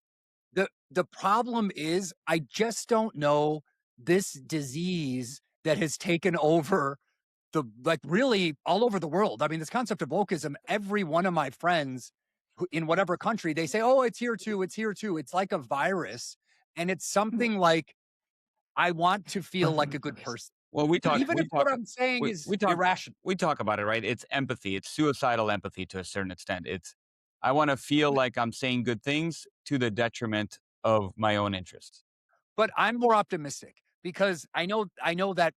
the problem is I just don't know this disease that has taken over really all over the world. I mean, this concept of wokism, every one of my friends in whatever country, they say, oh, it's here too. It's here too. It's like a virus. And it's something like, I want to feel like a good person. Well, Even if what I'm saying is irrational. We talk about it, right? It's empathy. It's suicidal empathy to a certain extent. I want to feel like I'm saying good things to the detriment of my own interests. But I'm more optimistic because I know that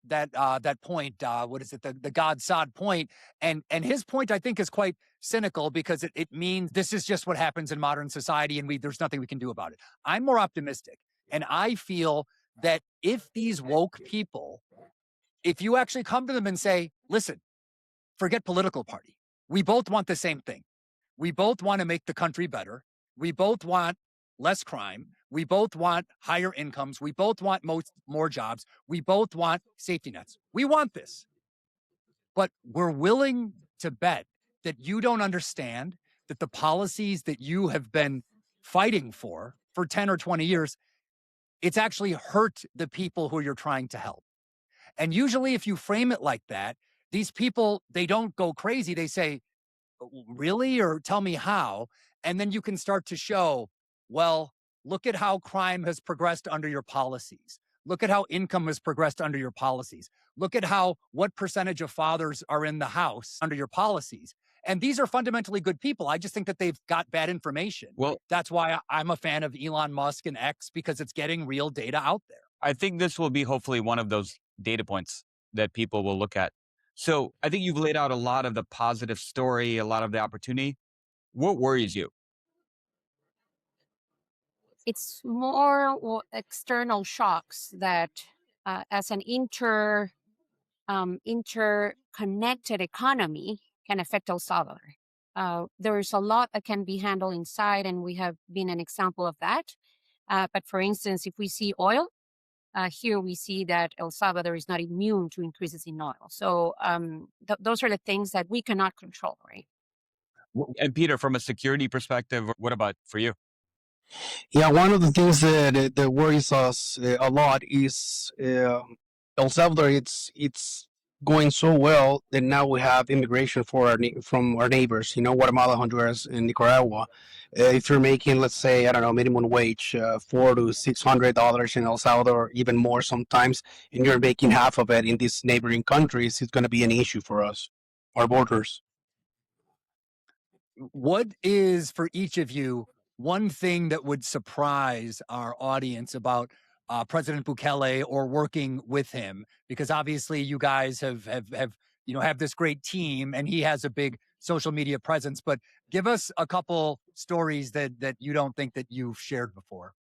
point. What is it? The God Sod point, and his point I think is quite cynical because it means this is just what happens in modern society, and there's nothing we can do about it. I'm more optimistic, and I feel that if these woke people, if you actually come to them and say, listen, forget political party, we both want the same thing. We both want to make the country better. We both want less crime. We both want higher incomes. We both want more jobs. We both want safety nets. We want this. But we're willing to bet that you don't understand that the policies that you have been fighting for 10 or 20 years, it's actually hurt the people who you're trying to help. And usually if you frame it like that, these people, they don't go crazy. They say, really? Or tell me how. And then you can start to show, well, look at how crime has progressed under your policies. Look at how income has progressed under your policies. Look at what percentage of fathers are in the house under your policies. And these are fundamentally good people. I just think that they've got bad information. Well, that's why I'm a fan of Elon Musk and X, because it's getting real data out there. I think this will be hopefully one of those data points that people will look at. So I think you've laid out a lot of the positive story, a lot of the opportunity. What worries you? It's more external shocks that, as an interconnected economy, can affect El Salvador. There's a lot that can be handled inside, and we have been an example of that. But for instance, if we see oil, here we see that El Salvador is not immune to increases in oil. So those are the things that we cannot control, right? And Peter, from a security perspective, what about for you? Yeah, one of the things that worries us a lot is El Salvador. It's going so well that now we have immigration from our neighbors. Guatemala, Honduras, and Nicaragua. If you're making, let's say, I don't know, minimum wage, $400 to $600 in El Salvador, even more sometimes, and you're making half of it in these neighboring countries, it's going to be an issue for us, our borders. What is, for each of you, one thing that would surprise our audience about President Bukele or working with him? Because obviously you guys have this great team, and he has a big social media presence. But give us a couple stories that you don't think that you've shared before.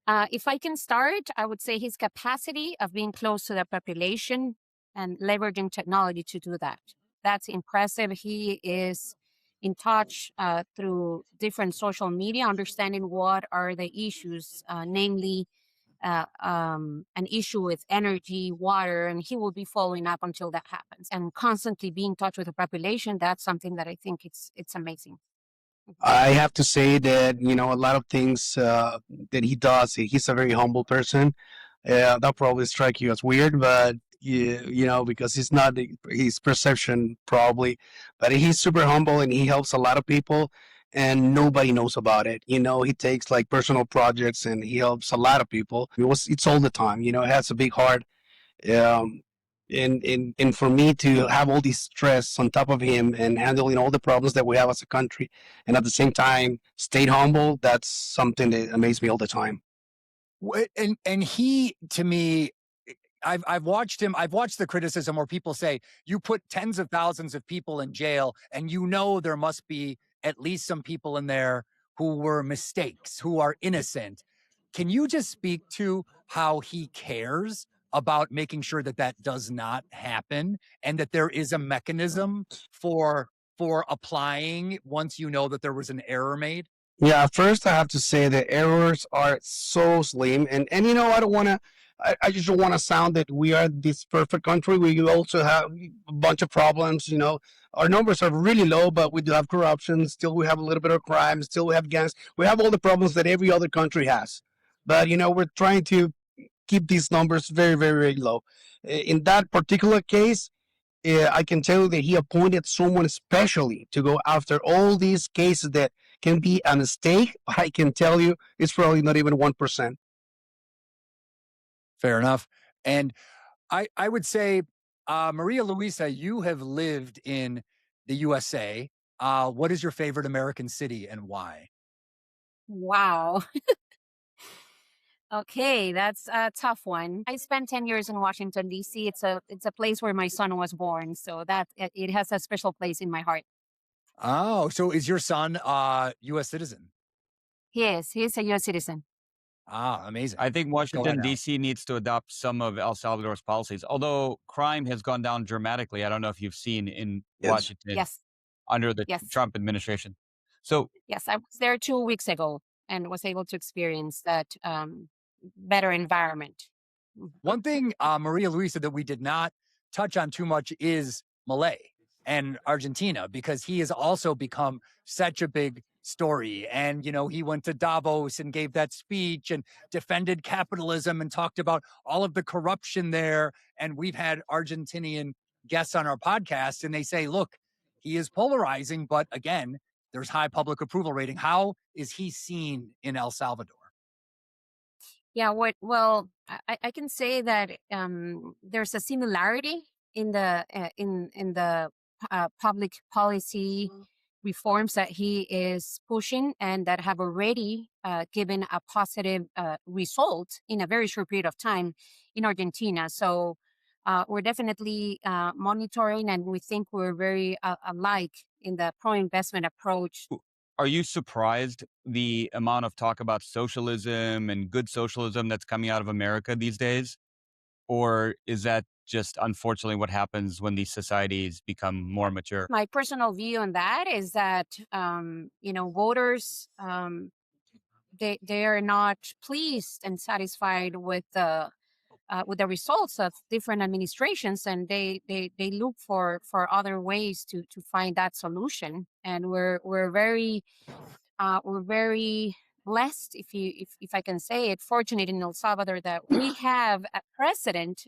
If I can start, I would say his capacity of being close to the population and leveraging technology to do that. That's impressive. He is in touch through different social media, understanding what are the issues, namely an issue with energy, water, and he will be following up until that happens. And constantly being in touch with the population, that's something that I think it's amazing. I have to say that, a lot of things that he does, he's a very humble person. That probably strike you as weird, but because it's not his perception probably, but he's super humble and he helps a lot of people and nobody knows about it. He takes like personal projects and he helps a lot of people. It's all the time, it has a big heart. And for me to have all this stress on top of him and handling all the problems that we have as a country and at the same time stay humble, that's something that amazes me all the time. And he, to me, I've watched him. I've watched the criticism where people say you put tens of thousands of people in jail, and there must be at least some people in there who were mistakes, who are innocent. Can you just speak to how he cares about making sure that that does not happen, and that there is a mechanism for applying once you know that there was an error made? Yeah, first I have to say the errors are so slim, and I don't want to. I just don't want to sound that we are this perfect country. We also have a bunch of problems. Our numbers are really low, but we do have corruption. Still, we have a little bit of crime. Still, we have gangs. We have all the problems that every other country has. But we're trying to keep these numbers very, very, very low. In that particular case, I can tell you that he appointed someone specially to go after all these cases that can be a mistake. I can tell you it's probably not even 1%. Fair enough. And I would say, Maria Luisa, you have lived in the USA. What is your favorite American city and why? Wow. Okay, that's a tough one. I spent 10 years in Washington D.C. It's a place where my son was born, so that it has a special place in my heart. Oh, so is your son a U.S. citizen? He is a U.S. citizen. Ah, amazing. I think Go ahead, Washington, Al. D.C. needs to adopt some of El Salvador's policies, although crime has gone down dramatically. I don't know if you've seen in Yes. Washington Yes, under the yes, Trump administration. So yes. I was there 2 weeks ago and was able to experience that better environment. Mhm. One thing, Maria Luisa, that we did not touch on too much is Malay and Argentina, because he has also become such a big story. And, he went to Davos and gave that speech and defended capitalism and talked about all of the corruption there. And we've had Argentinian guests on our podcast, and they say, look, he is polarizing, but again, there's high public approval rating. How is he seen in El Salvador? Yeah, well, I can say that there's a similarity in the public policy reforms that he is pushing and that have already given a positive result in a very short period of time in Argentina. So we're definitely monitoring, and we think we're very alike in the pro-investment approach. are you surprised the amount of talk about socialism and good socialism that's coming out of America these days? Or is that just unfortunately what happens when these societies become more mature? My personal view on that is that voters, they are not pleased and satisfied with the results of different administrations, and they look for other ways to find that solution. And we're very blessed, if I can say it, fortunate in El Salvador that we have a president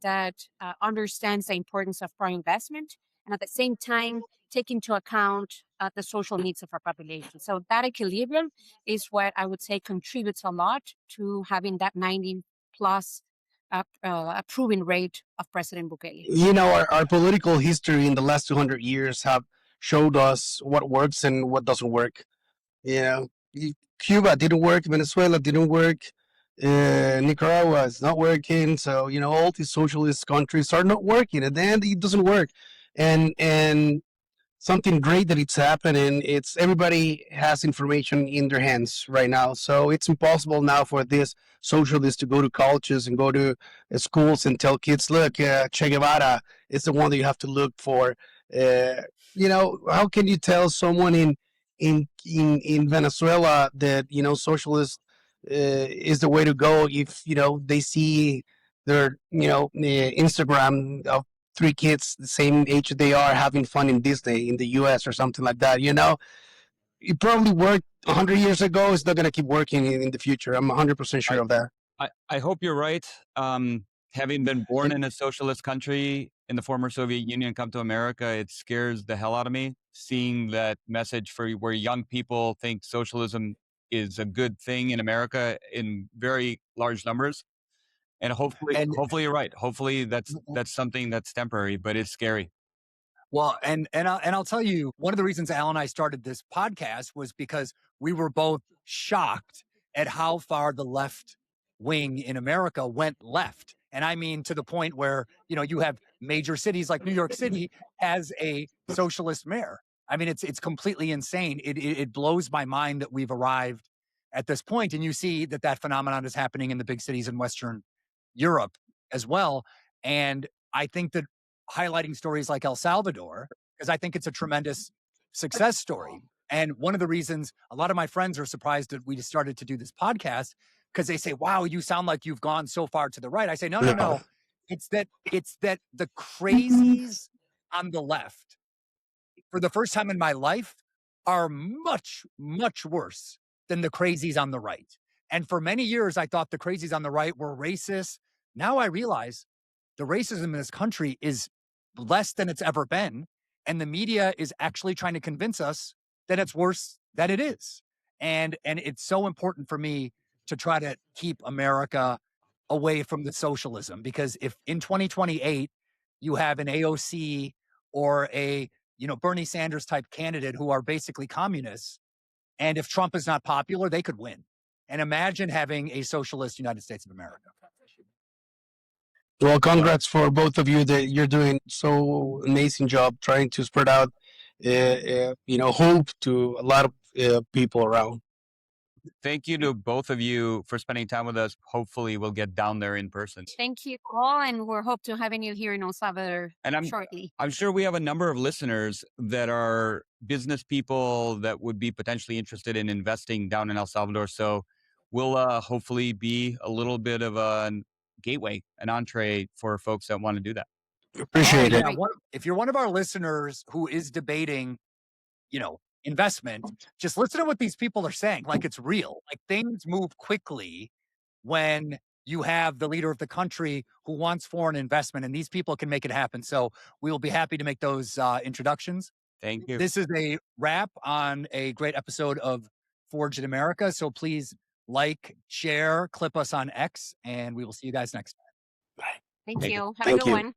that understands the importance of pro investment, and at the same time take into account the social needs of our population. So that equilibrium is what I would say contributes a lot to having that 90 plus approving rate of President Bukele. Our political history in the last 200 years have showed us what works and what doesn't work. Cuba didn't work, Venezuela didn't work, Nicaragua is not working. So all these socialist countries are not working, and then it doesn't work. And something great that it's happening. It's everybody has information in their hands right now, so it's impossible now for this socialists to go to colleges and go to schools and tell kids, look, Che Guevara is the one that you have to look for. How can you tell someone in Venezuela that socialist is the way to go if they see their Instagram of three kids the same age they are having fun in Disney in the US or something like that. It probably worked 100 years ago. It's not going to keep working in the future. I'm 100% sure I, of that. I hope you're right. Having been born in a socialist country in the former Soviet Union, come to America, it scares the hell out of me seeing that message for where young people think socialism is a good thing in America in very large numbers. And And hopefully you're right. Hopefully that's something that's temporary, but it's scary. well, and I'll tell you, one of the reasons Al and I started this podcast was because we were both shocked at how far the left wing in America went left. And I mean to the point where, you have major cities like New York City has a socialist mayor. I mean, it's completely insane. It blows my mind that we've arrived at this point. And you see that phenomenon is happening in the big cities in Western Europe as well. And I think that highlighting stories like El Salvador, because I think it's a tremendous success story. And one of the reasons a lot of my friends are surprised that we just started to do this podcast, because they say, wow, you sound like you've gone so far to the right. I say, no, no, no. It's that the crazies on the left, for the first time in my life, are much, much worse than the crazies on the right. And for many years, I thought the crazies on the right were racist. Now I realize the racism in this country is less than it's ever been. And the media is actually trying to convince us that it's worse than it is. And it's so important for me to try to keep America away from the socialism, because if in 2028 you have an AOC or a Bernie Sanders type candidate who are basically communists, and if Trump is not popular, they could win. And imagine having a socialist United States of America. Well, congrats for both of you. That you're doing so amazing job trying to spread out, hope to a lot of people around. Thank you to both of you for spending time with us. Hopefully, we'll get down there in person. Thank you all, and we're hope to having you here in El Salvador shortly. I'm sure we have a number of listeners that are business people that would be potentially interested in investing down in El Salvador. So we'll hopefully be a little bit of a gateway, an entree for folks that want to do that. Appreciate it. If you're one of our listeners who is debating, investment, just listen to what these people are saying. Like, it's real. Like, things move quickly when you have the leader of the country who wants foreign investment, and these people can make it happen. So we will be happy to make those introductions. Thank you. This is a wrap on a great episode of Forged in America. So please like, share, clip us on X, and we will see you guys next time. Thank you. Have Thank a good you. one.